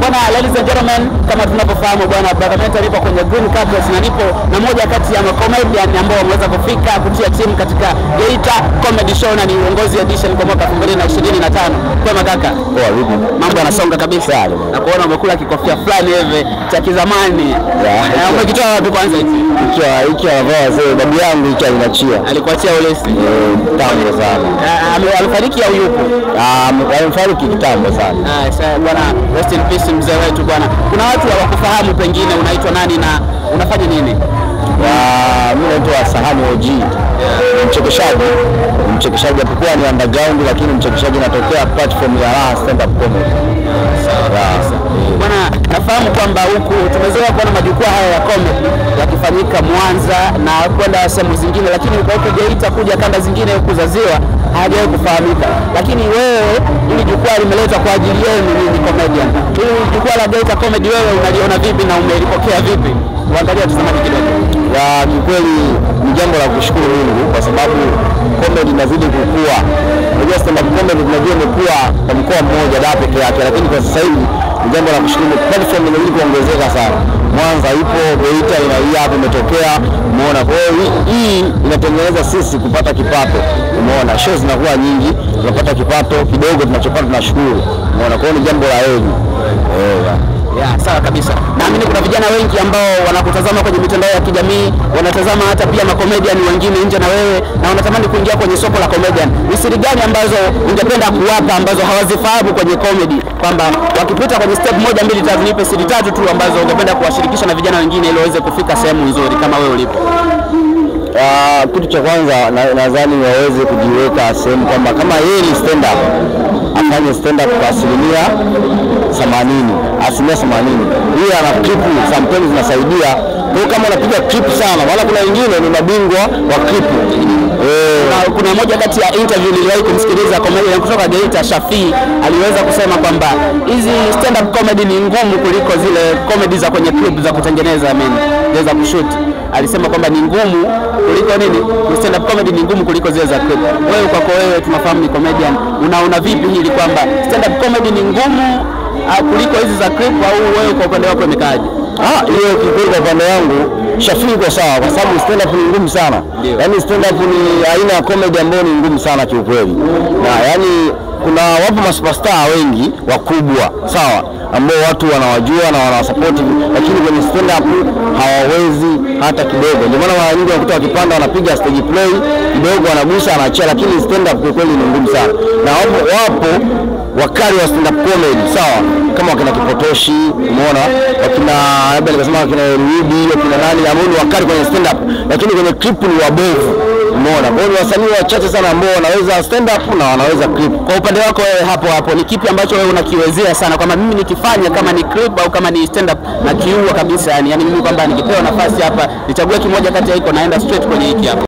Bwana, ladies and gentlemen, kama tunavyofahamu bwana, Brother Mentor nipo kwenye green carpet na nipo na moja kati ya comedian ambao wameweza kufika kutia timu katika Geita Comedy Show na ni uongozi edition kwa mwaka 2025. Kwa kaka, poa vipi? Mambo yanasonga kabisa. Na kuona umekula kikofia fulani hivi cha kizamani. Umekitoa wapi kwanza hichi? Hicho wazee babu yangu hicho alinachia. Alikuachia ulesi. Tambo sana. Alifariki au yupo? Alifariki kitambo sana. Sasa bwana, rest in peace mzee wetu bwana. Kuna watu hawakufahamu pengine unaitwa nani na unafanya nini? Mimi naitwa Sahani OG. Mchekeshaji hapokuwa ni underground, lakini mchekeshaji natokea platform ya Raha Stand Up Comedy. Bwana, nafahamu kwamba huku tumezoea kuona majukwaa haya ya comedy yakifanyika Mwanza na kwenda sehemu zingine, lakini kwa huko Geita kuja kanda zingine huku za Ziwa hajawahi kufahamika. Lakini wewe hili jukwaa limeletwa kwa ajili yenu ni comedian. Hili jukwaa la Geita Comedy wewe unaliona vipi na umelipokea vipi? Waangalia tazamaji kidogo. Kikweli ni jambo la kushukuru Mungu kwa sababu comedy inazidi kukua. Unajua stand up comedy tunajua imekuwa kwa mkoa mmoja Dar peke yake, lakini kwa sasa hivi ni jambo la kushukuru. Platform inazidi kuongezeka sana. Mwanza ipo, Geita hapa imetokea, umeona. Kwa hiyo hii inatengeneza sisi kupata kipato. Umeona, shows zinakuwa nyingi, tunapata kipato kidogo, tunachopata tunashukuru. Umeona, kwa hiyo ni jambo la heri. Sawa kabisa. Naamini kuna vijana wengi ambao wanakutazama kwenye mitandao ya kijamii, wanatazama hata pia comedian wengine nje na wewe na wanatamani kuingia kwenye soko la comedian. Ni siri gani ambazo ungependa kuwapa ambazo hawazifahamu kwenye comedy, kwamba wakipita kwenye step 1 2 3 nipe siri 3 tu ambazo ungependa kuwashirikisha na vijana wengine ili waweze kufika sehemu nzuri kama wewe ulipo? Kitu cha kwanza nadhani waweze kujiweka sehemu kwamba kama yeye ni stand up afanye stand up kwa asilimia 80. Yeye ana clip sometimes zinasaidia. Kwa kama unapiga clip sana, wala kuna wengine ni mabingwa wa clip. Kuna moja kati ya interview niliwahi kumsikiliza comedian kutoka Geita, Shafii, aliweza kusema kwamba hizi stand up comedy ni ngumu kuliko zile comedy za kwenye clip za kutengeneza za kushoot. Alisema kwamba ni ngumu kuliko nini? Stand up comedy ni ngumu kuliko zile za clip. Wewe kwako wewe tunafahamu ni comedian, unaona vipi hili kwamba stand up comedy ni ngumu kuliko hizi za clip, au wewe kwa upande wako imekaaje? Hiyo kikweli kwa upande wangu Shafii iko sawa kwa sababu stand up ni ngumu sana. Yaani stand up ni aina ya comedy ambayo ni ngumu sana kiukweli. Na yani kuna wapo masuperstar wengi wakubwa, sawa, ambao watu wanawajua na wanawasupport, lakini kwenye stand up hawawezi hata kidogo. Ndio maana mara nyingi wakuta wakipanda wanapiga stage play kidogo, wanagusa anaachia, lakini stand up kwa kweli ni ngumu sana. Na wapo wakali wa stand up comedy, sawa, kama wakina Kipotoshi, umeona, wakina labda nikasema wakina Rudi, wakina nani ambao ni wakali kwenye stand up, lakini kwenye clip ni wabovu, umeona. Kwa hiyo wasanii wachache sana ambao wanaweza stand up na wanaweza clip. Kwa upande wako wewe hapo ni kipi ambacho wewe unakiwezea sana kwamba mimi nikifanya kama ni clip au kama ni stand up na kiua kabisa, yani mimi kwamba nikipewa nafasi hapa nichague kimoja kati ya hiko naenda straight kwenye hiki hapa?